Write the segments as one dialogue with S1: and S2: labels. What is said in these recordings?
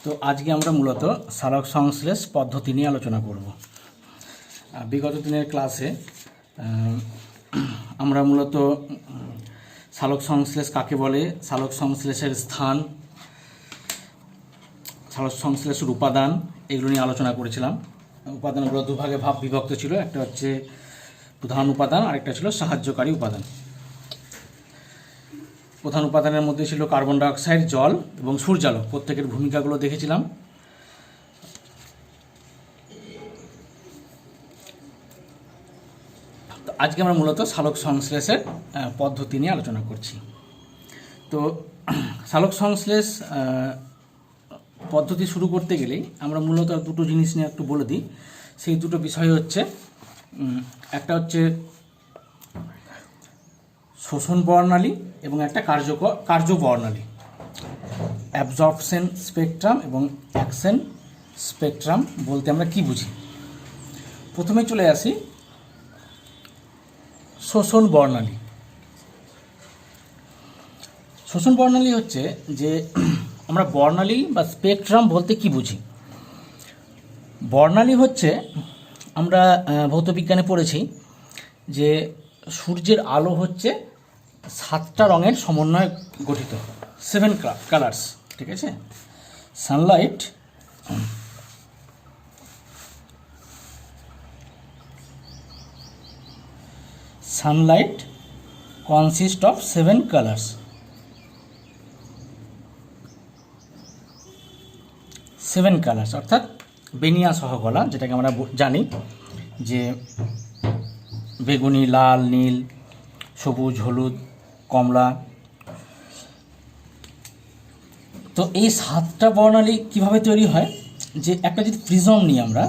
S1: তো আজকে আমরা মূলত সালোক সংশ্লেষ পদ্ধতি নিয়ে আলোচনা করব। বিগত দিনের ক্লাসে আমরা মূলত সালোক সংশ্লেষ কাকে বলে, সালোক সংশ্লেষের স্থান, সালোক সংশ্লেষের উপাদান, এগুলো নিয়ে আলোচনা করেছিলাম। উপাদানগুলো দুভাগে বিভক্ত ছিল, একটা হচ্ছে প্রধান উপাদান আর একটা ছিল সাহায্যকারী উপাদান। প্রধান উপাদানের মধ্যে ছিল কার্বন ডাইঅক্সাইড, জল এবং সূর্যালোক। প্রত্যেকের ভূমিকাগুলো দেখেছিলাম। তো আজকে আমরা মূলত সালোক সংশ্লেষের পদ্ধতি নিয়ে আলোচনা করছি। তো সালোক সংশ্লেষ পদ্ধতি শুরু করতে গেলেই আমরা মূলত দুটো জিনিস নিয়ে একটু বলে দিই। সেই দুটো বিষয় হচ্ছে, একটা হচ্ছে শোষণ বর্ণালী এবং একটা কার্য বর্ণালী। অ্যাবজর্পশন স্পেকট্রাম এবং অ্যাকশন স্পেকট্রাম বলতে আমরা কি বুঝি। প্রথমে চলে আসি শোষণ বর্ণালী। শোষণ বর্ণালী হচ্ছে যে আমরা বর্ণালী বা স্পেকট্রাম বলতে কি বুঝি। বর্ণালী হচ্ছে, আমরা ভৌতবিজ্ঞানে পড়েছি যে সূর্যের আলো হচ্ছে 7টা রঙের সমন্বয়ে গঠিত, 7 কালার্স, ঠিক আছে। Sunlight consist of 7 colours. 7 colours অর্থাৎ বেনিয়া সহকলা, যেটাকে আমরা জানি যে বেগুনি, লাল, নীল, সবুজ, হলুদ, কমলা। তো এই 7টা বর্ণালী কিভাবে তৈরি হয়, যে একটা যদি প্রিজম নিই আমরা,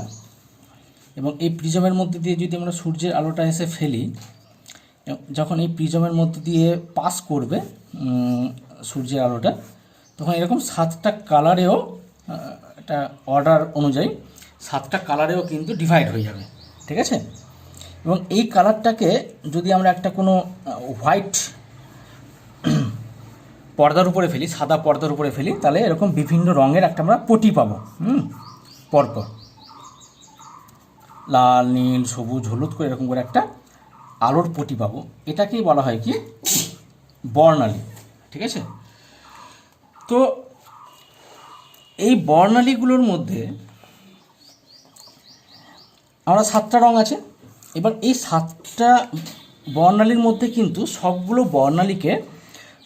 S1: এবং এই প্রিজমের মধ্যে দিয়ে যদি আমরা সূর্যের আলোটা এসে ফেলি, যখন এই প্রিজমের মধ্যে দিয়ে পাস করবে সূর্যের আলোটা, তখন এরকম 7টা কালারেও, একটা অর্ডার অনুযায়ী 7টা কালারেও কিন্তু ডিভাইড হয়ে যাবে, ঠিক আছে। এবং এই কালারটাকে যদি আমরা একটা কোনো হোয়াইট পর্দার উপরে ফেলি, সাদা পর্দার উপরে ফেলি, তাহলে এরকম বিভিন্ন রঙের একটা আমরা পটি পাবো, পরপর লাল, নীল, সবুজ, হলুদ করে এরকম করে একটা আলোর পটি পাবো। এটাকেই বলা হয় কি বর্ণালী, ঠিক আছে। তো এই বর্ণালীগুলোর মধ্যে আমরা 7টা রঙ আছে। এবার এই 7টা বর্ণালীর মধ্যে কিন্তু সবগুলো বর্ণালীকে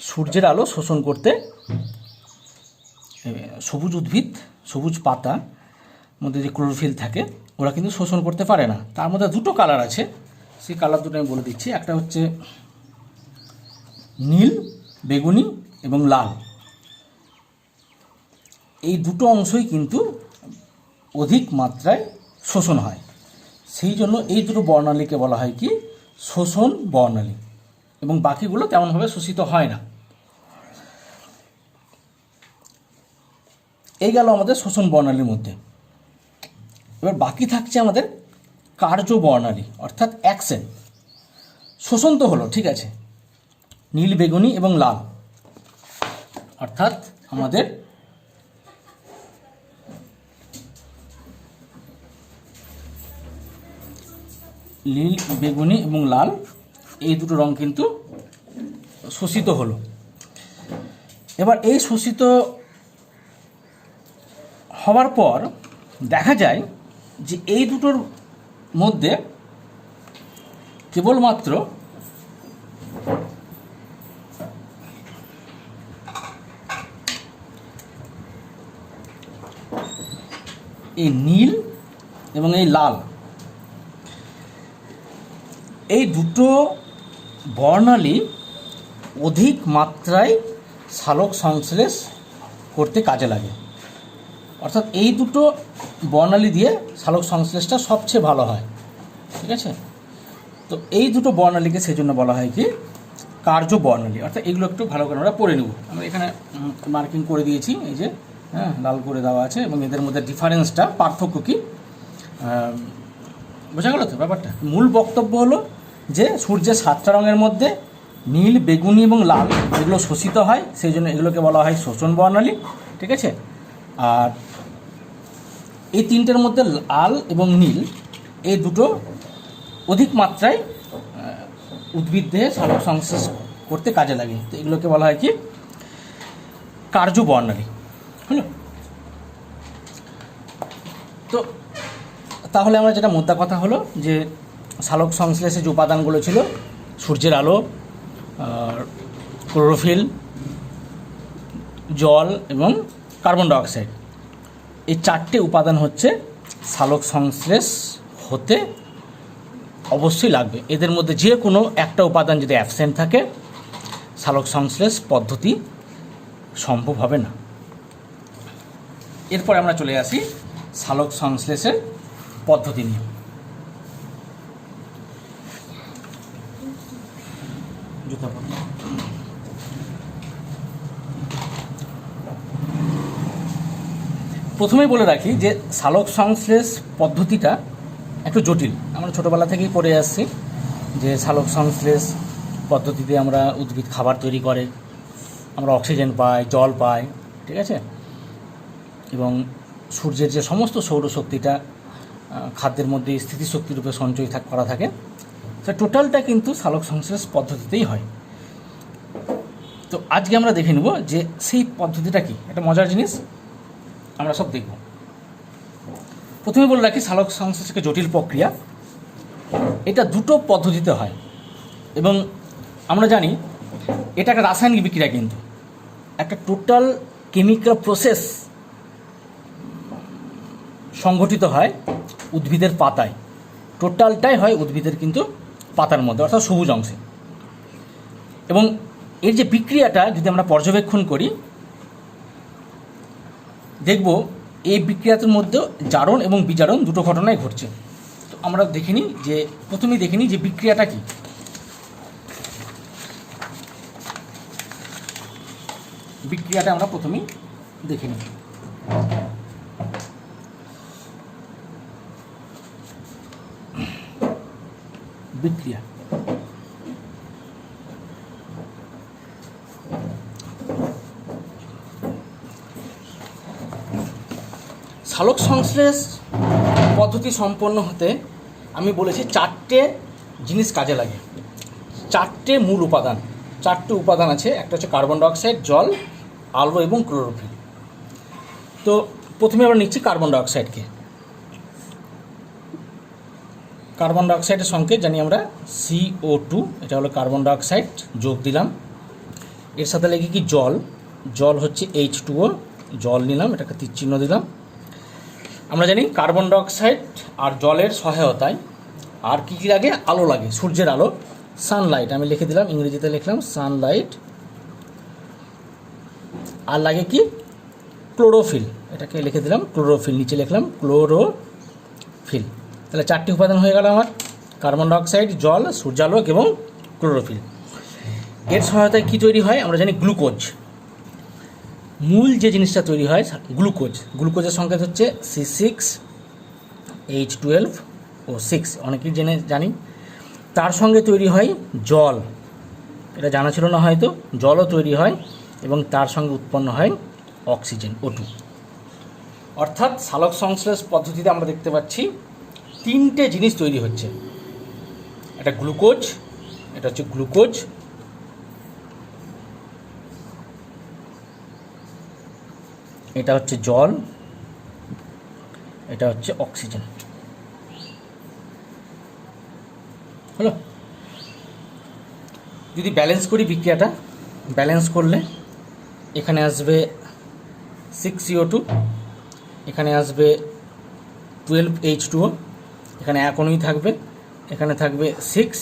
S1: সূর্যের আলো শোষণ করতে, সবুজ উদ্ভিদ, সবুজ পাতা মধ্যে যে ক্লোরোফিল থাকে, ওরা কিন্তু শোষণ করতে পারে না। তার মধ্যে দুটো কালার আছে, সেই কালার দুটো আমি বলে দিচ্ছি। একটা হচ্ছে নীল, বেগুনি এবং লাল। এই দুটো অংশই কিন্তু অধিক মাত্রায় শোষণ হয়, সেই জন্য এই দুটো বর্ণালীকে বলা হয় কি শোষণ বর্ণালী, এবং বাকিগুলো তেমনভাবে শোষিত হয় না। এই গেল আমাদের শোষণ বর্ণালীর মধ্যে। এবার বাকি থাকছে আমাদের কার্য বর্ণালী, অর্থাৎ অ্যাকশন। শোষণ তো হলো, ঠিক আছে, নীল, বেগুনি এবং লাল, অর্থাৎ আমাদের নীল, বেগুনি এবং লাল, এই দুটো রং কিন্তু শোষিত হলো। এবার এই শোষিত হওয়ার পর দেখা যায় যে এই দুটোর মধ্যে কেবলমাত্র এই নীল এবং এই লাল, এই দুটো বর্ণালী অধিক মাত্রায় সালোক সংশ্লেষ করতে কাজে লাগে। অর্থাৎ এই দুটো বর্ণালী দিয়ে সালোক সংশ্লেষটা সবচেয়ে ভালো হয়, ঠিক আছে। তো এই দুটো বর্ণালীকে সেই জন্য বলা হয় কি কার্য বর্ণালী। অর্থাৎ এগুলো একটু ভালো করে আমরা পড়ে নেব। আমরা এখানে মার্কিং করে দিয়েছি, এই যে লাল করে দেওয়া আছে, এবং এদের মধ্যে ডিফারেন্সটা, পার্থক্য কি বোঝা গেল তো ব্যাপারটা। মূল বক্তব্য হলো যে সূর্যের 7টা রঙের মধ্যে নীল, বেগুনি এবং লাল এগুলো শোষিত হয়, সেই জন্য এগুলোকে বলা হয় শোষণ বর্ণালী, ঠিক আছে। আর এই তিনটের মধ্যে লাল এবং নীল এই দুটো অধিক মাত্রায় উদ্ভিদ দেহে সালোক সংশ্লেষ করতে কাজে লাগে। তো এগুলোকে বলা হয় কি কার্যবর্ণালী। হলো। তো তাহলে আমরা যেটা মোদ্দা কথা হলো যে সালোক সংশ্লেষে যে উপাদানগুলো ছিল সূর্যের আলো, ক্লোরোফিল, জল এবং কার্বন ডাইঅক্সাইড, এই চারটে উপাদান হচ্ছে সালোক সংশ্লেষ হতে অবশ্যই লাগবে। এদের মধ্যে যে কোনো একটা উপাদান যদি অ্যাবসেন্ট থাকে সালোক সংশ্লেষ পদ্ধতি সম্ভব হবে না। এরপরে আমরা চলে আসি সালোক সংশ্লেষের পদ্ধতি নিয়ে। প্রথমেই বলে রাখি যে সালোক সংশ্লেষ পদ্ধতিটা একটু জটিল। আমরা ছোটোবেলা থেকেই পড়ে আসছি যে সালোক সংশ্লেষ পদ্ধতিতে আমরা উদ্ভিদ খাবার তৈরি করে, আমরা অক্সিজেন পাই, জল পাই, ঠিক আছে, এবং সূর্যের যে সমস্ত সৌরশক্তিটা খাদ্যের মধ্যে স্থিতিশক্তি রূপে সঞ্চয় করা থাকে, সে টোটালটা কিন্তু সালোক সংশ্লেষ পদ্ধতিতেই হয়। তো আজকে আমরা দেখে নেব যে সেই পদ্ধতিটা কি। একটা মজার জিনিস আমরা সব দেখব। প্রথমে বলে রাখি সালোক সংশ্লেষ একটা জটিল প্রক্রিয়া। এটা দুটো পদ্ধতিতে হয় এবং আমরা জানি এটা একটা রাসায়নিক বিক্রিয়া, কিন্তু একটা টোটাল কেমিক্যাল প্রসেস সংঘটিত হয় উদ্ভিদের পাতায়। টোটালটাই হয় উদ্ভিদের কিন্তু পাতার মধ্যে, অর্থাৎ সবুজ অংশে। এবং এর যে বিক্রিয়াটা যদি আমরা পর্যবেক্ষণ করি দেখব এই বিক্রিয়াটার মধ্যে জারণ এবং বিজারণ দুটো ঘটনাই ঘটছে। তো আমরা দেখে নিই যে প্রথমেই দেখে নিই যে বিক্রিয়াটা কি। বিক্রিয়াটা আমরা প্রথমেই দেখে নিই। বিক্রিয়া সালোক সংশ্লেষ পদ্ধতি সম্পন্ন হতে আমি বলেছি চারটে জিনিস কাজে লাগে, চারটে মূল উপাদান। চারটে উপাদান আছে, একটা হচ্ছে কার্বন ডাইঅক্সাইড, জল, আলো এবং ক্লোরোফিল। তো প্রথমে আমরা নিচ্ছি কার্বন ডাইঅক্সাইডকে। কার্বন ডাইঅক্সাইডের সংকেত জানি আমরা CO2, এটা হলো কার্বন ডাইঅক্সাইড, যোগ দিলাম। এর সাথে লেগে কি জল, জল হচ্ছে H2O, জল নিলাম, এটাকে তীর চিহ্ন দিলাম। আমরা জানি কার্বন ডাইঅক্সাইড আর জলের সহায়তায় আর কী কী লাগে, আলো লাগে, সূর্যের আলো, সানলাইট আমি লিখে দিলাম, ইংরেজিতে লিখলাম সানলাইট। আর লাগে কি ক্লোরোফিল, এটাকে লিখে দিলাম ক্লোরোফিল, নিচে লিখলাম ক্লোরোফিল। তাহলে চারটি উপাদান হয়ে গেল আমার, কার্বন ডাইঅক্সাইড, জল, সূর্যালোক এবং ক্লোরোফিল। এর সহায়তায় কী তৈরি হয় আমরা জানি গ্লুকোজ। মূল যে জিনিসটা তৈরি হয় গ্লুকোজ, গ্লুকোজের সংকেত হচ্ছে C6H12O6, অনেকেই জানি। তার সঙ্গে তৈরি হয় জল, এটা জানা ছিল না হয়তো, জলও তৈরি হয় এবং তার সঙ্গে উৎপন্ন হয় অক্সিজেন O2। অর্থাৎ সালোক সংশ্লেষ পদ্ধতিতে আমরা দেখতে পাচ্ছি তিনটে জিনিস তৈরি হচ্ছে, এটা গ্লুকোজ, এটা হচ্ছে গ্লুকোজ, এটা হচ্ছে জল, এটা হচ্ছে অক্সিজেন। হলো। যদি ব্যালেন্স করি বিক্রিয়াটা, ব্যালেন্স করলে এখানে আসবে 6CO2, এখানে আসবে 12H2O, এখানে এক অণুই থাকবে, এখানে থাকবে 6,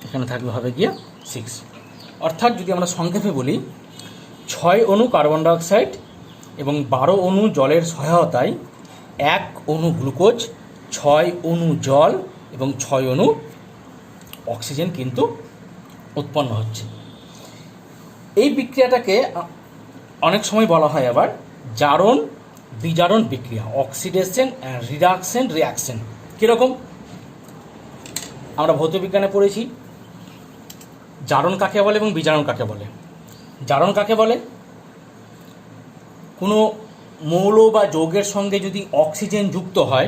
S1: এখানে থাকবে হবে গিয়ে 6। অর্থাৎ যদি আমরা সংক্ষেপে বলি 6 অণু কার্বন ডাইঅক্সাইড এবং 12 অণু জলের সহায়তায় 1 অণু গ্লুকোজ, 6 অণু জল এবং 6 অণু অক্সিজেন কিন্তু উৎপন্ন হচ্ছে। এই বিক্রিয়াটাকে অনেক সময় বলা হয় আবার জারণ বিজারণ বিক্রিয়া, অক্সিডেশন অ্যান্ড রিডাকশন রিয়াকশন। কীরকম আমরা ভৌতবিজ্ঞানে পড়েছি জারণ কাকে বলে এবং বিজারণ কাকে বলে। জারণ কাকে বলে, কোনো মৌল বা যৌগের সঙ্গে যদি অক্সিজেন যুক্ত হয়,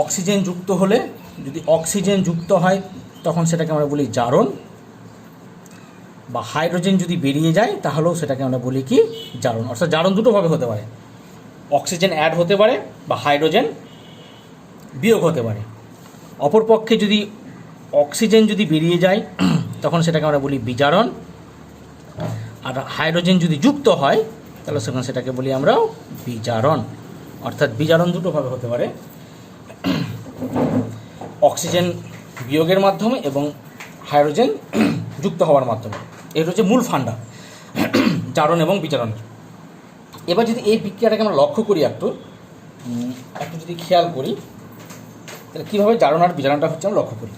S1: অক্সিজেন যুক্ত হলে, যদি অক্সিজেন যুক্ত হয় তখন সেটাকে আমরা বলি জারণ, বা হাইড্রোজেন যদি বেরিয়ে যায় তাহলেও সেটাকে আমরা বলি কি জারণ। অর্থাৎ জারণ দুটোভাবে হতে পারে, অক্সিজেন অ্যাড হতে পারে বা হাইড্রোজেন বিয়োগ হতে পারে। অপরপক্ষে যদি অক্সিজেন যদি বেরিয়ে যায় তখন সেটাকে আমরা বলি বিজারণ, আর হাইড্রোজেন যদি যুক্ত হয় তাহলে সেটাকে বলি আমরাও বিজারণ। অর্থাৎ বিজারণ দুটোভাবে হতে পারে, অক্সিজেন বিয়োগের মাধ্যমে এবং হাইড্রোজেন যুক্ত হওয়ার মাধ্যমে। এটা হচ্ছে মূল ফান্ডা জারণ এবং বিজারণের। এবার যদি এই বিক্রিয়াটাকে আমরা লক্ষ্য করি, একটু যদি খেয়াল করি তাহলে কীভাবে জারণ আর বিজারণটা হচ্ছে আমরা লক্ষ্য করি।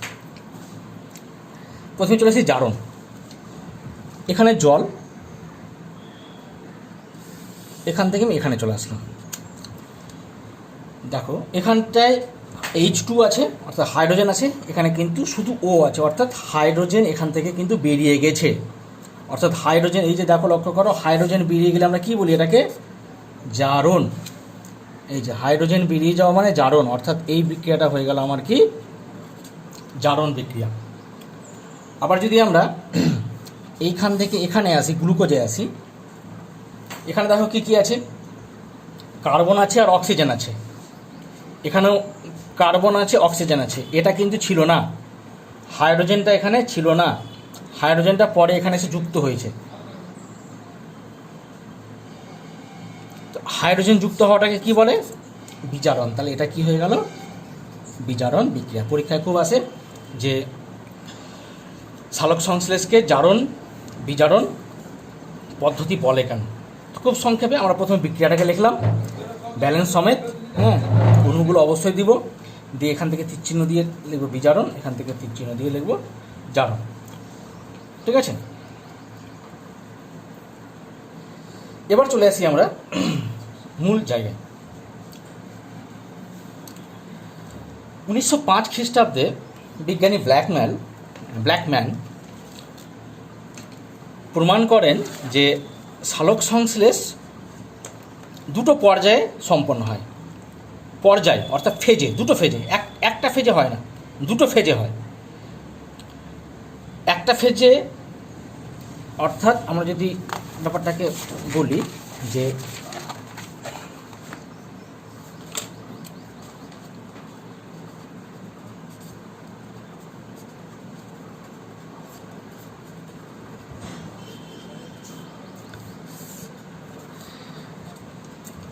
S1: প্রথমে চলে আসি জারণ। এখানে জল, এখান থেকে আমি এখানে চলে আসলাম। দেখো এখানটায় H2 আছে অর্থাৎ হাইড্রোজেন আছে, এখানে কিন্তু শুধু O আছে অর্থাৎ হাইড্রোজেন এখান থেকে কিন্তু বেরিয়ে গেছে। অর্থাৎ হাইড্রোজেন, এই যে দেখো লক্ষ্য করো, হাইড্রোজেন বেরিয়ে গেলে আমরা কি বলি, এটাকে জারণ। এই যে হাইড্রোজেন বেরিয়ে যাওয়া মানে জারণ, অর্থাৎ এই বিক্রিয়াটা হয়ে গেল আমার কি জারণ বিক্রিয়া। আবার যদি আমরা এইখান থেকে এখানে আসি, গ্লুকোজে আসি, এখানে দেখো কি কি আছে, কার্বন আছে আর অক্সিজেন আছে। এখানেও কার্বন আছে, অক্সিজেন আছে। এটা কিন্তু ছিল না, হাইড্রোজেনটা এখানে ছিল না, হাইড্রোজেনটা পরে এখানে এসে যুক্ত হয়েছে। তো হাইড্রোজেন যুক্ত হওয়াটাকে কি বলে, বিজারণ। তাহলে এটা কি হয়ে গেল, বিজারণ বিক্রিয়া। পরীক্ষায় খুব আসে যে সালোক সংশ্লেষকে জারণ বিজারণ পদ্ধতি বলে কেন। খুব সংক্ষেপে আমরা প্রথমে বিক্রিয়াটাকে লিখলাম ব্যালেন্স সমেত, হ্যাঁ, অণুগুলো অবশ্যই দিব, দিয়ে এখান থেকে তীরচিহ্ন দিয়ে লিখব বিজারণ, এখান থেকে তীরচিহ্ন দিয়ে লিখব জারণ। ঠিক আছে, এবার চলে আসি আমরা মূল জায়গায়। 1905 খ্রিস্টাব্দে বিজ্ঞানী ব্ল্যাকম্যান প্রমাণ করেন যে সালোক সংশ্লেষ দুটো পর্যায়ে সম্পন্ন হয়। পর্যায় অর্থাৎ ফেজে, দুটো ফেজে, একটা ফেজে হয় না, দুটো ফেজে হয়। একটা ফেজে অর্থাৎ আমরা যদি ব্যাপারটাকে বলি যে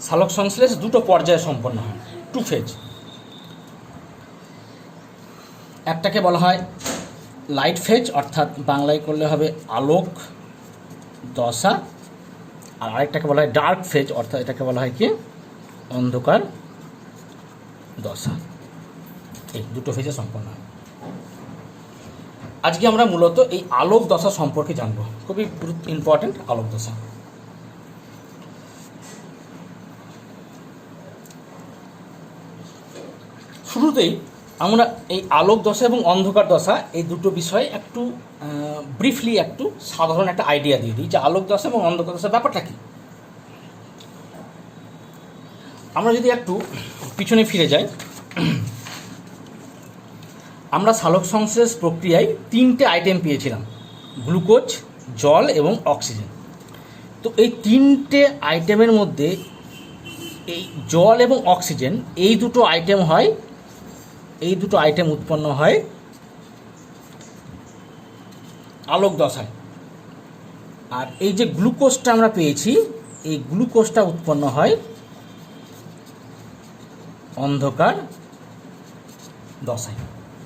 S1: সালোক সংশ্লেষ দুটো পর্যায়ে সম্পন্ন হয়, টু ফেজ। একটাকে বলা হয় লাইট ফেজ, অর্থাৎ বাংলায় করলে হবে আলোক দশা, আর আরেকটাকে বলা হয় ডার্ক ফেজ, অর্থাৎ এটাকে বলা হয় কি অন্ধকার দশা। এই দুটো ফেজে সম্পন্ন হয়। আজকে আমরা মূলত এই আলোক দশা সম্পর্কে জানবো, খুবই ইম্পর্টেন্ট আলোক দশা। শুরুতেই আমরা এই আলোক দশা এবং অন্ধকার দশা এই দুটো বিষয়ে একটু ব্রিফলি একটু সাধারণ একটা আইডিয়া দিয়ে দিই যে আলোক দশা এবং অন্ধকার দশা ব্যাপারটা কী। আমরা যদি একটু পিছনে ফিরে যাই, আমরা সালোক সংশ্লেষ প্রক্রিয়ায় 3টে আইটেম পেয়েছিলাম, গ্লুকোজ, জল এবং অক্সিজেন। তো এই 3টে আইটেমের মধ্যে এই জল এবং অক্সিজেন এই দুটো আইটেম হয়, এই দুটো আইটেম উৎপন্ন হয় আলোক দশায়। আর এই যে গ্লুকোজটা আমরা পেয়েছি, এই গ্লুকোজটা উৎপন্ন হয় অন্ধকার দশায়।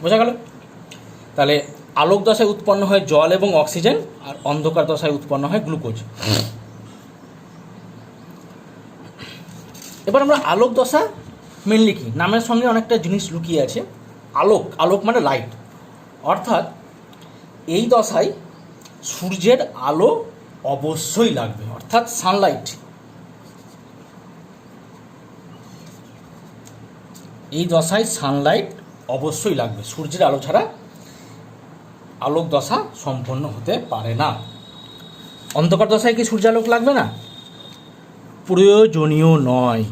S1: বোঝা গেল? তাহলে আলোক দশায় উৎপন্ন হয় জল এবং অক্সিজেন, আর অন্ধকার দশায় উৎপন্ন হয় গ্লুকোজ। এবার আমরা আলোক দশা মেনলি কি, নামের সঙ্গে অনেকটা জিনিস লুকিয়ে আছে। আলোক মানে লাইট, অর্থাৎ এই দশায় সূর্যের আলো অবশ্যই লাগবে, অর্থাৎ সানলাইট। এই দশায় সানলাইট অবশ্যই লাগবে, সূর্যের আলো ছাড়া আলোক দশা সম্পন্ন হতে পারে না। অন্ধকার দশায় কি সূর্যালোক লাগবে না? প্রয়োজনীয় নয়,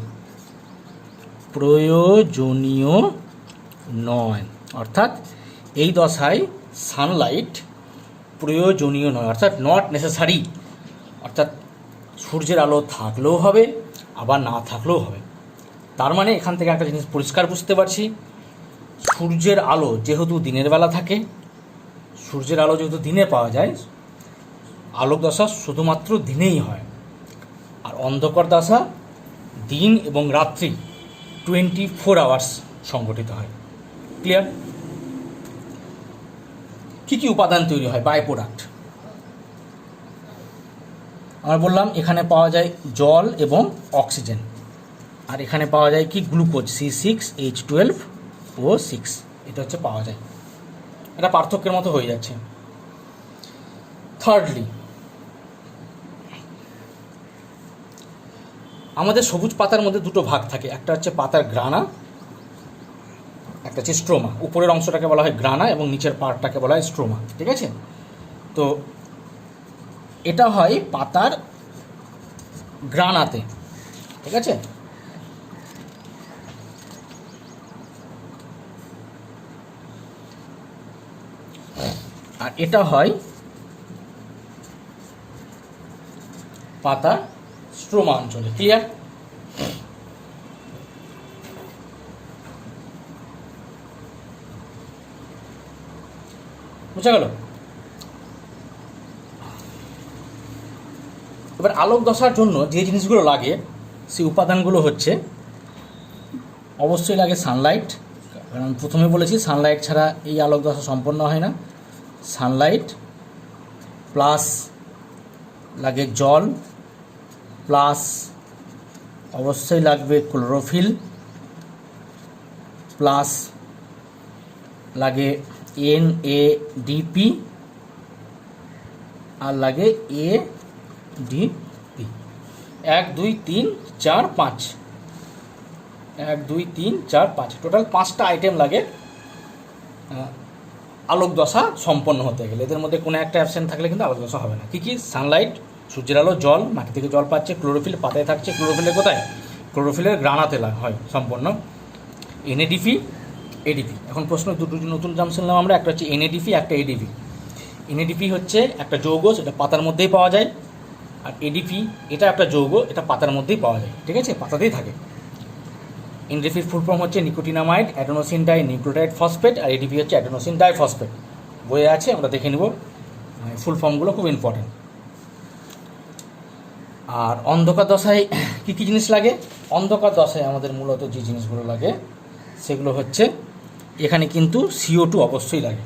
S1: প্রয়োজনীয় নয়, অর্থাৎ এই দশায় সানলাইট প্রয়োজনীয় নয়, অর্থাৎ নট নেসেসারি, অর্থাৎ সূর্যের আলো থাকলেও হবে আবার না থাকলেও হবে। তার মানে এখান থেকে একটা জিনিস পরিষ্কার বুঝতে পারছি, সূর্যের আলো যেহেতু দিনের বেলা থাকে, সূর্যের আলো যেহেতু দিনে পাওয়া যায়, আলোক দশা শুধুমাত্র দিনেই হয়, আর অন্ধকার দশা দিন এবং রাত্রি 24 আওয়ার্স সংঘটিত হয়। ক্লিয়ার? কী কী উপাদান তৈরি হয়? বাই প্রোডাক্ট আমরা বললাম, এখানে পাওয়া যায় জল এবং অক্সিজেন, আর এখানে পাওয়া যায় কি? গ্লুকোজ C6H12O6, এটা হচ্ছে পাওয়া যায়। এটা পার্থক্যের মতো হয়ে যাচ্ছে। থার্ডলি, আমাদের সবুজ পাতার মধ্যে দুটো ভাগ থাকে, একটা হচ্ছে পাতার গ্রানা, একটা হচ্ছে স্ট্রোমা। উপরের অংশটাকে বলা হয় গ্রানা এবং নিচের পার্টটাকে বলা হয় স্ট্রোমা। ঠিক আছে? তো এটা হয় পাতার গ্রানাতে। ঠিক আছে? আর এটা হয় পাতার স্ট্রোমা অঞ্চলে। ক্লিয়ার? বুঝা গেল? এবার আলোক দশার জন্য যে জিনিসগুলো লাগে, সেই উপাদানগুলো হচ্ছে, অবশ্যই লাগে সানলাইট, কারণ প্রথমে বলেছি সানলাইট ছাড়া এই আলোক দশা সম্পন্ন হয় না। সানলাইট প্লাস লাগে জল, প্লাস অবশ্যই লাগবে ক্লোরোফিল, প্লাস লাগে NADP, আর লাগে ADP। 1 2 3 4 5, 1 2 3 4 5, টোটাল 5টা আইটেম লাগে আলোক দশা সম্পন্ন হতে গেলে। এদের মধ্যে কোনো একটা অ্যাবসেন্ট থাকলে কিন্তু আলোক দশা হবে না। কী কী? সানলাইট, সূর্যের আলো, জল, মাটি থেকে জল পাচ্ছে, ক্লোরোফিল, পাতায় থাকছে, ক্লোরোফিলের কোথায়? ক্লোরোফিলের গ্রানাতে হয় সম্পন্ন, NADP, ADP। এখন প্রশ্ন দুটো নতুন নাম শুনলাম আমরা, একটা হচ্ছে NADP, একটা ADP। NADP হচ্ছে একটা যৌগ, সেটা পাতার মধ্যেই পাওয়া যায়, আর ADP এটা একটা যৌগ, এটা পাতার মধ্যেই পাওয়া যায়। ঠিক আছে? পাতাতেই থাকে। NADPর ফুল ফর্ম হচ্ছে nicotinamide adenosine die nucleotide phosphate, আর ADP হচ্ছে অ্যাডেনোসিন ডাইফসফেট। বইয়ে আছে, আমরা দেখে নেব, ফুল ফর্মগুলো খুব ইম্পর্টেন্ট। আর অন্ধকার দশায় কী কী জিনিস লাগে? অন্ধকার দশায় আমাদের মূলত যে জিনিসগুলো লাগে সেগুলো হচ্ছে, এখানে কিন্তু CO2 অবশ্যই লাগে,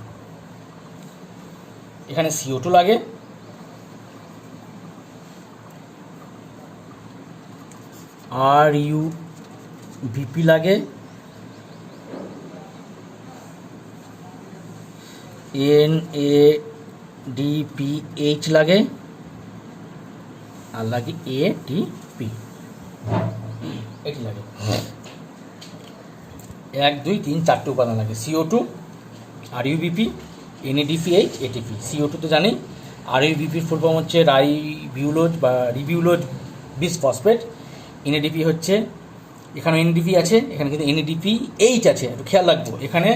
S1: এখানে CO2 লাগে, RUBP লাগে, NADPH লাগে, আর লাগে ATP। এটি লাগে 1 2 3 4টে উপাদান লাগে, CO2, RUBP, NADPH, ATP। CO2 তো জানি, RUBPর ফুল ফর্ম হচ্ছে রাইবিউলোজ বা রিবিউলোজ বিসফসফেট। NADP হচ্ছে, এখানে NADP আছে, এখানে কিন্তু NADPH আছে, একটু খেয়াল রাখবো, এখানে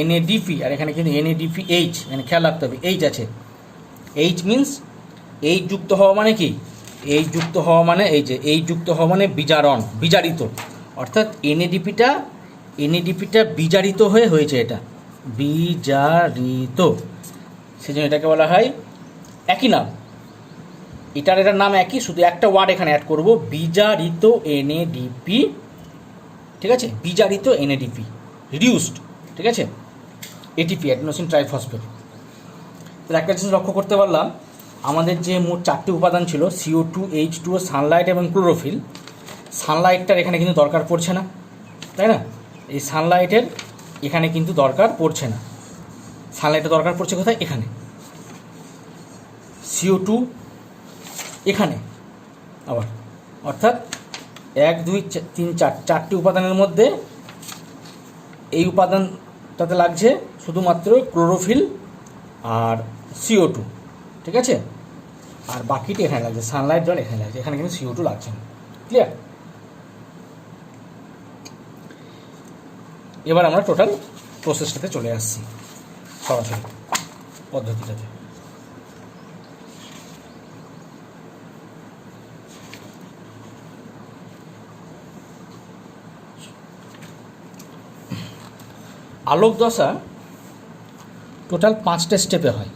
S1: NADP আর এখানে কিন্তু NADPH, এখানে খেয়াল রাখতে হবে, H আছে। H মিনস H যুক্ত হওয়া মানে কি? H যুক্ত হওয়া মানে এই যে H যুক্ত হওয়া মানে বিজারণ, বিজারিত, অর্থাৎ NADPটা বিজারিত হয়েছে, এটা বিজারিত, সেজন্য এটাকে বলা হয়, একই নাম, এটার নাম একই, শুধু একটা ওয়ার্ড এখানে অ্যাড করব, বিজারিত NADP। ঠিক আছে? বিজারিত NADP, রিডিউসড। ঠিক আছে? ATP, adenosine triphosphate. তাহলে একটা জিনিস লক্ষ্য করতে পারলাম, আমাদের যে মোট 4টে উপাদান ছিল, CO2, H2O, সানলাইট এবং ক্লোরোফিল, সানলাইটটার এখানে কিন্তু দরকার পড়ছে না, তাই না? এই সানলাইটের এখানে কিন্তু দরকার পড়ছে না, সানলাইটের দরকার পড়ছে কোথায়? এখানে। CO2 এখানে আবার, অর্থাৎ 1 2 3 4 4টি উপাদানের মধ্যে এই উপাদানটাতে লাগছে শুধুমাত্র ক্লোরোফিল আর CO2। ঠিক আছে? আর বাকিটি এখানে লাগছে, সানলাইট, জল এখানে লাগছে, এখানে কিন্তু CO2 লাগছে না। ক্লিয়ার? এবার আমরা টোটাল প্রসেসটাতে চলে আসছি, সরাসরি পদ্ধতিটাতে। আলোক দশা টোটাল 5টা স্টেপে হয়।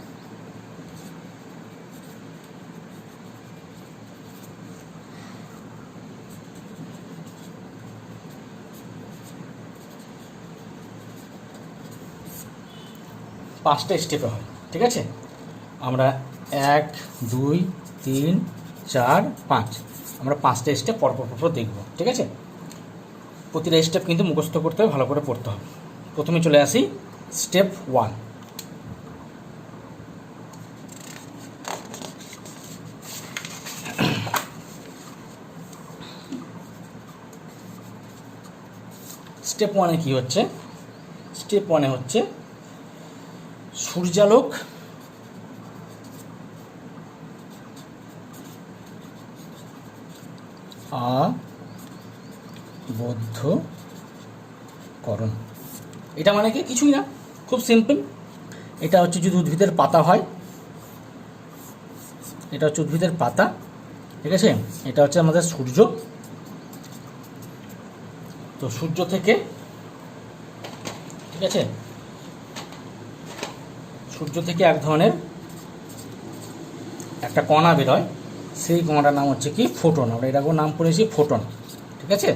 S1: ঠিক আছে? আমরা 1, 2, 3, 4, 5 আমরা 5টা স্টেপ পরপর দেখব। ঠিক আছে? প্রতিটা স্টেপ কিন্তু মুখস্থ করতে হবে, ভালো করে পড়তে হবে। প্রথমে চলে আসি স্টেপ 1। স্টেপ 1-এ কী হচ্ছে? স্টেপ 1-এ হচ্ছে সূর্যালোক আবদ্ধকরণ। এটা মানে কি? কিছুই না, খুব সিম্পল। এটা হচ্ছে যদি উদ্ভিদের পাতা হয়, এটা হচ্ছে উদ্ভিদের পাতা। ঠিক আছে? এটা হচ্ছে আমাদের সূর্য। তো সূর্য থেকে, ঠিক আছে, সূর্য থেকে এক ধরনের একটা কণা বেরোয়, সেই কণাটার নাম হচ্ছে কি? ফোটন। আমরা এটাকেও নাম করেছি ফোটন। ঠিক আছে?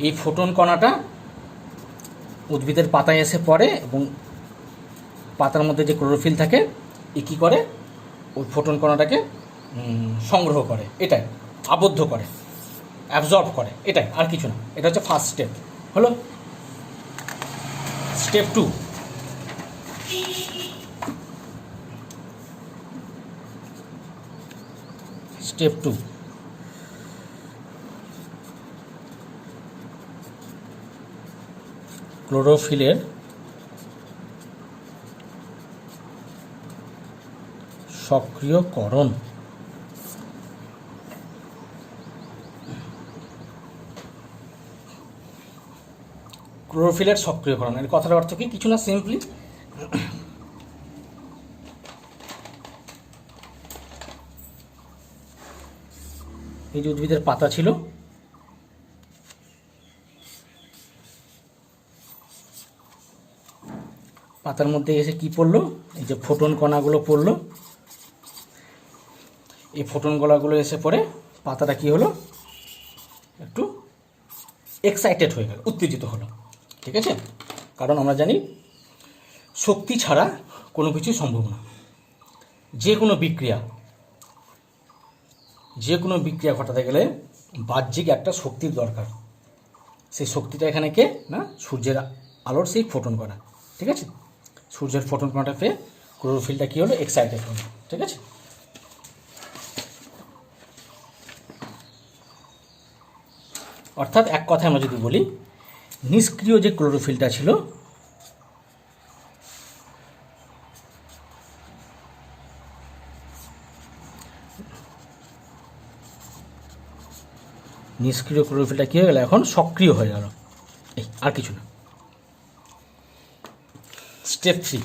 S1: এই ফোটন কণাটা উদ্ভিদের পাতায় এসে পড়ে এবং পাতার মধ্যে যে ক্লোরোফিল থাকে এ কী করে? ওই ফোটন কণাটাকে সংগ্রহ করে, এটাই আবদ্ধ করে, অ্যাবজর্ব করে, এটাই, আর কিছু না। এটা হচ্ছে ফার্স্ট স্টেপ। হলো স্টেপ 2। স্টেপ 2, ক্লোরোফিলের সক্রিয়করণ। ক্লোরোফিলের সক্রিয়করণ এর কথার অর্থ কি? কিছু না, সিম্পলি এই যে উদ্ভিদের পাতা ছিল, পাতার মধ্যে এসে কি পড়লো? এই যে ফোটন কণাগুলো পড়লো। এই ফোটন কণাগুলো এসে পড়ে পাতাটা কি হলো? একটু এক্সাইটেড হয়ে গেল, উত্তেজিত হলো। ঠিক আছে? কারণ আমরা জানি শক্তি ছাড়া কোনো কিছু সম্ভব না। যে কোনো বিক্রিয়া ঘটাতে গেলে বাহ্যিক একটা শক্তির দরকার। সেই শক্তিটা এখানে কে? না, সূর্যের আলোর সেই ফোটন কণা। ঠিক আছে? সূর্যের ফোটন কণাটা পেয়ে ক্লোরোফিলটা কী হলো? এক্সাইটেড হলো। ঠিক আছে? অর্থাৎ এক কথায় আমরা যদি বলি, নিষ্ক্রিয় যে ক্লোরোফিলটা ছিল, নিষ্ক্রিয় ক্লোরোফিলটা কী হয়ে গেল? এখন সক্রিয় হয়ে গেল, এই, আর কিছু না। স্টেপ 3।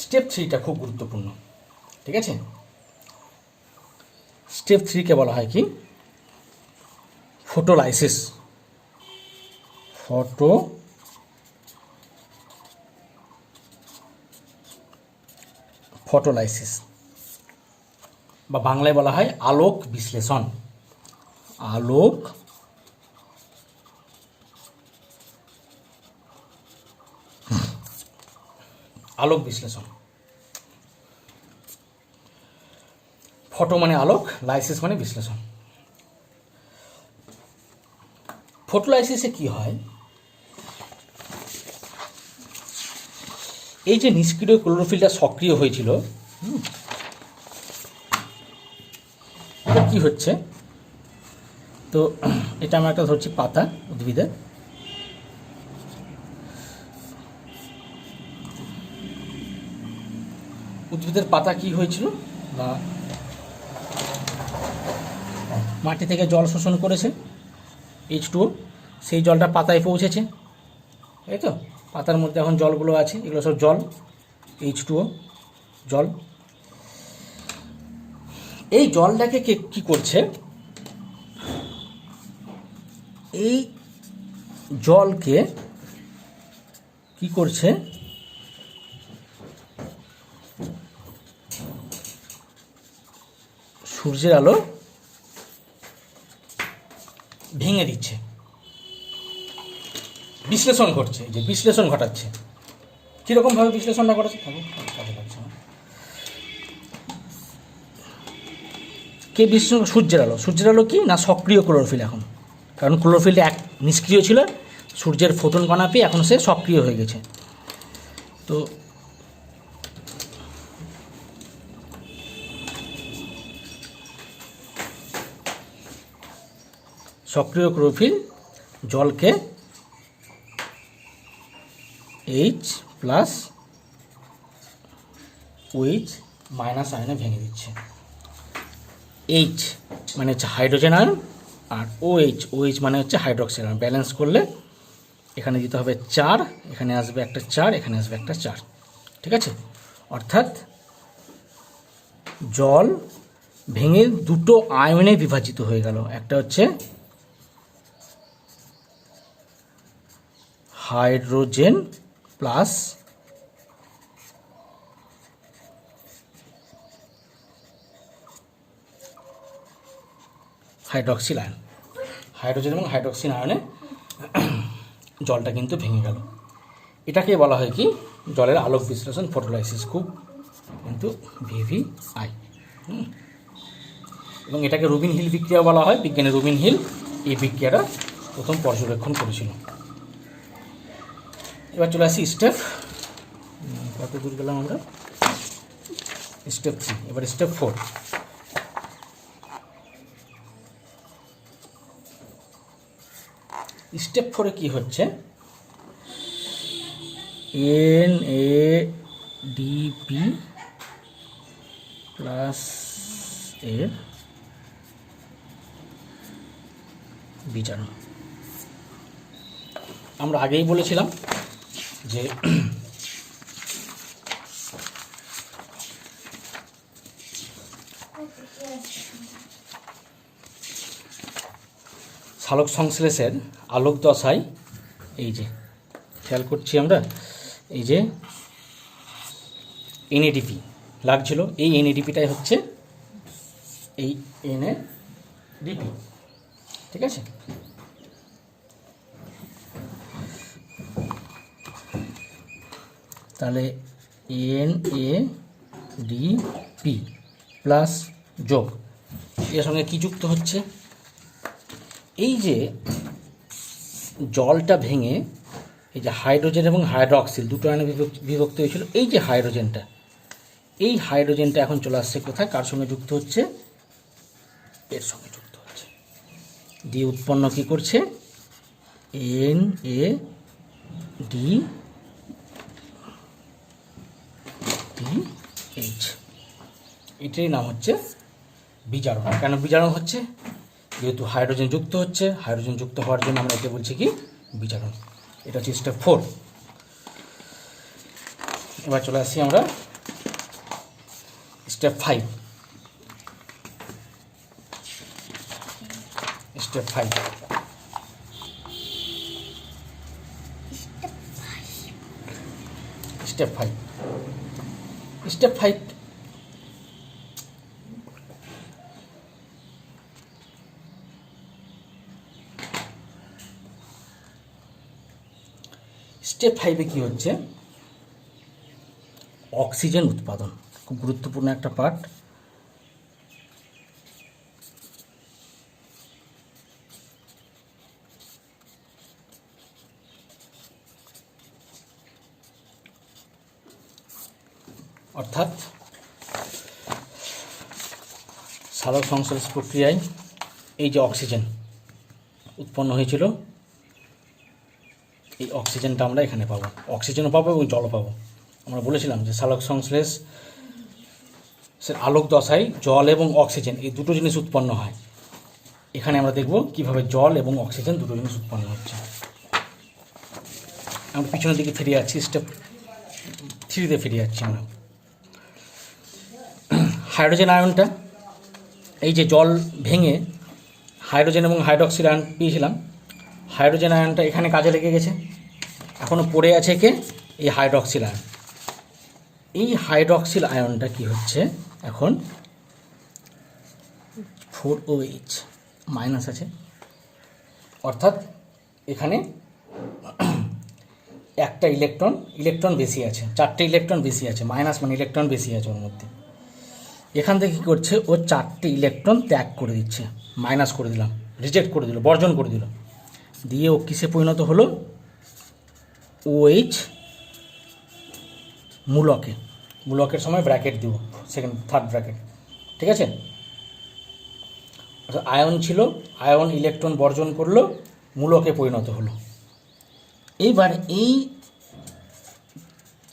S1: স্টেপ 3টা খুব গুরুত্বপূর্ণ। ঠিক আছে? স্টেপ 3-কে বলা হয় কি? ফটোলাইসিস। ফটোলাইসিস বা বাংলায় বলা হয় আলোক বিশ্লেষণ। আলোক বিশ্লেষণ। ফটো মানে আলোক, লাইসিস মানে বিশ্লেষণ। ফটোলাইসিসে কি হয়? এই যে নিষ্ক্রিয় ক্লোরোফিলটা সক্রিয় হয়েছিল, এটা কি হচ্ছে? তো এটা আমরা একটা ধরছি পাতা উদ্ভিদের। উদ্ভিদের পাতা কি হয়েছিল না মাটি থেকে জল শোষণ করেছে H2O, সেই জলটা পাতায় পৌঁছেছে, তাই তো? পাতার মধ্যে এখন জলগুলো আছে, এগুলো সব জল, H2O জল। এই জলটাকে কি করছে, এই জলকে কি করছে, সূর্যের আলো ভেঙে দিচ্ছে, বিশ্লেষণ করছে, যে বিশ্লেষণ ঘটাচ্ছে। কীরকমভাবে বিশ্লেষণটা ঘটাচ্ছে কে বিশ্লেষণ? সূর্যের আলো। সূর্যের আলো কি না সক্রিয় ক্লোরোফিল এখন, কারণ ক্লোরোফিলটা নিষ্ক্রিয় ছিল, সূর্যের ফোটন কণা পেয়ে এখন সে সক্রিয় হয়ে গেছে। তো সক্রিয় ক্লোরোফিল জলকে H+ OH মাইনাস আয়নে ভেঙে দিচ্ছে। H মানে হচ্ছে হাইড্রোজেন আয়ন, আর OH মানে হচ্ছে হাইড্রক্সিল আয়ন। ব্যালেন্স করলে এখানে দিতে হবে 4, এখানে আসবে একটা 4, এখানে আসবে একটা 4, ঠিক আছে? অর্থাৎ জল ভেঙে দুটো আয়নে বিভাজিত হয়ে গেল, একটা হচ্ছে hydrogen plus hydroxyl ion. Hydrogen এবং হাইড্রক্সিল আয়নে জলটা কিন্তু ভেঙে গেল। এটাকে বলা হয় কি, জলের আলোক বিশ্লেষণ, ফটোলাইসিস, খুব কিন্তু VVI। এবং এটাকে রুবিন হিল বিক্রিয়া বলা হয়। বিজ্ঞানী রুবিন হিল এই বিক্রিয়াটা প্রথম পর্যবেক্ষণ করেছিল। এবার চলে আসি স্টেপ, কত দূর গেলাম আমরা, স্টেপ 3। এবার স্টেপ 4। স্টেপ 4-এ কী হচ্ছে, NADP প্লাস এর বিজারণ। আমরা আগেই বলেছিলাম যে সালোক সংশ্লেষের আলোক দশায়, এই যে খেয়াল করছি আমরা, এই যে NADP লাগছিল, এই NADPটাই হচ্ছে এই NADP, ঠিক আছে? তাহলে NADP প্লাস যোগ, এর সঙ্গে কী যুক্ত হচ্ছে, এই যে জলটা ভেঙে এই যে হাইড্রোজেন এবং হাইড্রক্সিল দুটো আয়নে বিভক্ত হয়েছিল, এই যে হাইড্রোজেনটা, এই হাইড্রোজেনটা এখন চলে আসছে কোথায়, কার সঙ্গে যুক্ত হচ্ছে, এর সঙ্গে যুক্ত হচ্ছে, দিয়ে উৎপন্ন কী করছে, NADPH। এটারই নাম হচ্ছে বিজারণ। কেন বিজারণ হচ্ছে, যেহেতু হাইড্রোজেন যুক্ত হচ্ছে, হাইড্রোজেন যুক্ত হওয়ার জন্য আমরা একে বলছি কি, বিজারণ। এটা হচ্ছে স্টেপ 4। এবার চলে আসি আমরা step 5। Step 5 step 5 step 5 step 5-এ কী হচ্ছে, অক্সিজেন উৎপাদন, খুব গুরুত্বপূর্ণ একটা পার্ট। অর্থাৎ সালোক সংশ্লেষ প্রক্রিয়ায় এই যে অক্সিজেন উৎপন্ন হয়েছিল, এই অক্সিজেনটা আমরা এখানে পাবো, অক্সিজেনও পাবো এবং জলও পাবো। আমরা বলেছিলাম যে সালোক সংশ্লেষ সে আলোক দশায় জল এবং অক্সিজেন এই দুটো জিনিস উৎপন্ন হয়। এখানে আমরা দেখব কিভাবে জল এবং অক্সিজেন দুটো জিনিস উৎপন্ন হচ্ছে। আমরা পিছনের দিকে ফিরে যাচ্ছি, স্টেপ 3-তে ফিরে যাচ্ছি আমরা। হাইড্রোজেন আয়নটা, এই যে জল ভেঙে হাইড্রোজেন এবং হাইড্রক্সিল আয়ন পেয়েছিলাম, হাইড্রোজেন আয়নটা এখানে কাজে লেগে গেছে, এখনও পড়ে আছে কে? এই হাইড্রক্সিল আয়ন। এই হাইড্রক্সিল আয়নটা কি হচ্ছে এখন 4OH মাইনাস আছে, অর্থাৎ এখানে একটা ইলেকট্রন বেশি আছে, 4টে ইলেকট্রন বেশি আছে, মাইনাস মানে ইলেকট্রন বেশি আছে ওর মধ্যে। এখান থেকে কী করছে, ও 4টে ইলেকট্রন ত্যাগ করে দিচ্ছে, মাইনাস করে দিলাম, রিজেক্ট করে দিল, বর্জন করে দিল, দিয়ে ও কিসে পরিণত হলো? OH মূলকের সময় ব্র্যাকেট দিব, সেকেন্ড থার্ড ব্র্যাকেট, ঠিক আছে। অর্থাৎ আয়ন ছিল, আয়ন ইলেকট্রন বর্জন করলো, মূলকে পরিণত হলো। এইবার এই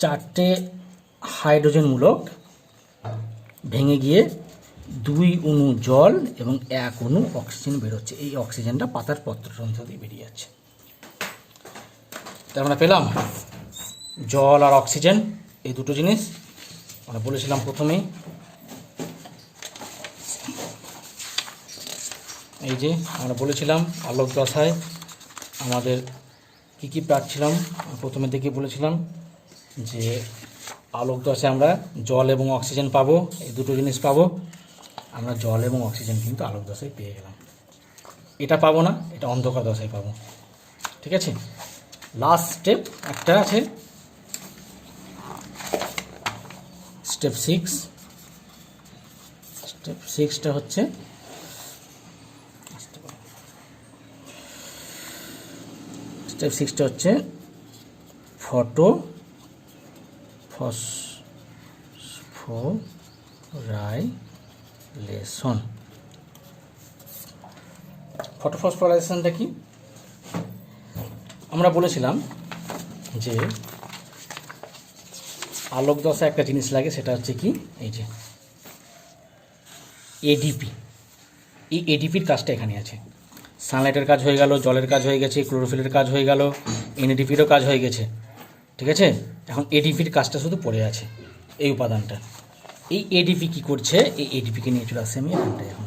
S1: 4টে হাইড্রোজেন মূলক ভেঙে গিয়ে 2 অণু জল এবং 1 অণু অক্সিজেন বেরোচ্ছে। এই অক্সিজেনটা পাতার পত্রতন্ত্র দিয়ে বেরিয়ে যাচ্ছে। তাই আমরা পেলাম জল আর অক্সিজেন এই দুটো জিনিস আমরা বলেছিলাম প্রথমেই। এই যে আমরা বলেছিলাম আলোক দশায় আমাদের কী পাচ্ছিলাম, প্রথমে থেকে বলেছিলাম যে আলোক দশায় আমরা জল এবং অক্সিজেন পাবো, এই দুটো জিনিস পাবো। আমরা জল এবং অক্সিজেন কিন্তু আলোক দশায় পেয়ে গেলাম। এটা পাবো না, এটা অন্ধকার দশায় পাবো, ঠিক আছে। লাস্ট স্টেপ একটা আছে, স্টেপ 6। স্টেপ 6টা হচ্ছে ফটোফসফোরাইলেশন। ফটোফসফোরাইলেশনটা কি? আমরা বলেছিলাম যে আলোক দশা একটা জিনিস লাগে, সেটা হচ্ছে কি, এই যে এডিপি। এই এডিপির কাজটা এখানে আছে। সানলাইটের কাজ হয়ে গেল, জলের কাজ হয়ে গেছে, ক্লোরোফিলের কাজ হয়ে গেল, এনএডিপিরও কাজ হয়ে গেছে, ঠিক আছে। এখন এডিপির কাজটা শুধু পড়ে আছে, এই উপাদানটা। এই এডিপি কি করছে? এই এডিপিকে নিয়ে চলে আসছে আমি এখানটায়। এখন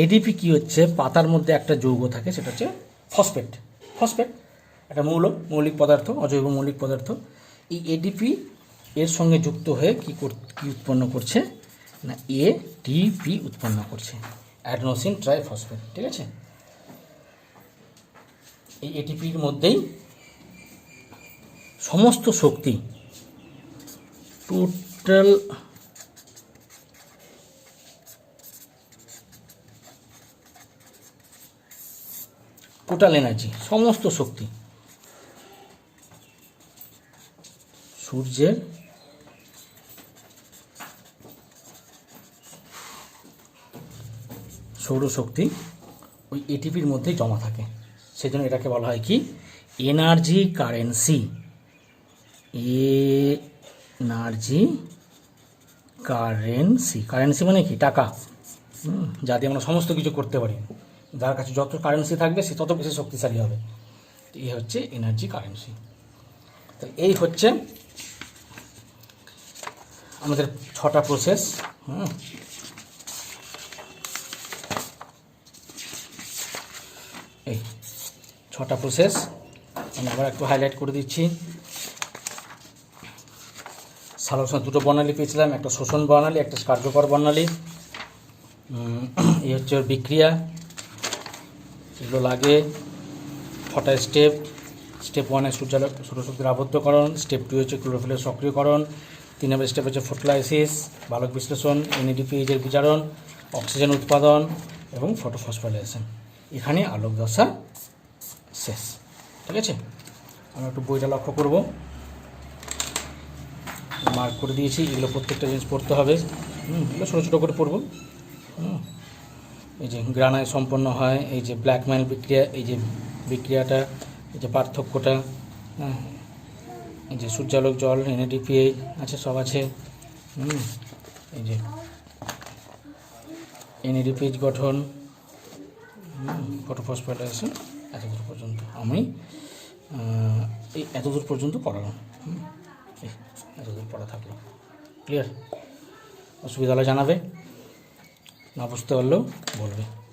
S1: এডিপি কি হচ্ছে, পাতার মধ্যে একটা যৌগ থাকে, সেটা হচ্ছে ফসফেট। একটা মৌলিক পদার্থ, অজৈব মৌলিক পদার্থ। এই এডিপি এর সঙ্গে যুক্ত হয়ে কি উৎপন্ন করছে না, এডিপি উৎপন্ন করছে, অ্যাডেনোসিন ট্রাইফসফেট, ঠিক আছে। এই এটিপির মধ্যেই সমস্ত শক্তি, টোটাল এনার্জি, সমস্ত শক্তি সূর্যের সৌরশক্তি ওই এটিপির মধ্যেই জমা থাকে। সেজন্য এটাকে বলা হয় কি, এনার্জি কারেন্সি। কারেন্সি মানে কি, টাকা, যাতে আমরা সমস্ত কিছু করতে পারি। যার কাছে যত কারেন্সি থাকবে সে তত বেশি শক্তিশালী হবে। এই হচ্ছে এনার্জি কারেন্সি। তাহলে এই হচ্ছে আমাদের 6টা প্রসেস। এই 6টা প্রসেস আমি আবার একটু হাইলাইট করে দিচ্ছি। সালোকসংশ্লেষণ 2টো বর্ণালী পেয়েছিলাম, একটা শোষণ বর্ণালী, একটা কার্যকর বর্ণালী। এই হচ্ছে ওর বিক্রিয়া, এগুলো লাগে। 6টা স্টেপ। স্টেপ 1 সৌরশক্তির আবদ্ধকরণ, স্টেপ 2 হচ্ছে ক্লোরোফিলের সক্রিয়করণ, 3 নম্বর স্টেপ হচ্ছে ফটোলাইসিস, বালক বিশ্লেষণ, এনএডিপিএইচের বিচারণ, অক্সিজেন উৎপাদন এবং ফটোফসফোরাইলেশন। এখানে আলোক দশা শেষ, ঠিক আছে। আমরা একটু বইটা লক্ষ্য করব, মার্ক করে দিয়েছি। এগুলো প্রত্যেকটা জিনিস পড়তে হবে, এগুলো ছোটো ছোটো করে পড়ব। এই যে গ্রানায় সম্পন্ন হয়, এই যে ব্ল্যাকম্যান বিক্রিয়া, এই যে বিক্রিয়াটা, এই যে পার্থক্যটা, এই যে সূর্যালোক জল, এনএডিপিএইচ আছে, সব আছে। এই যে NADPH গঠন, ফটোফসফোরাইলেশন, এতদূর পর্যন্ত আমি এই এতদূর পর্যন্ত পড়ালাম। এতদূর পড়া থাকলো। ক্লিয়ার? অসুবিধা হলে জানাবে, না বুঝতে পারলেও বলবে।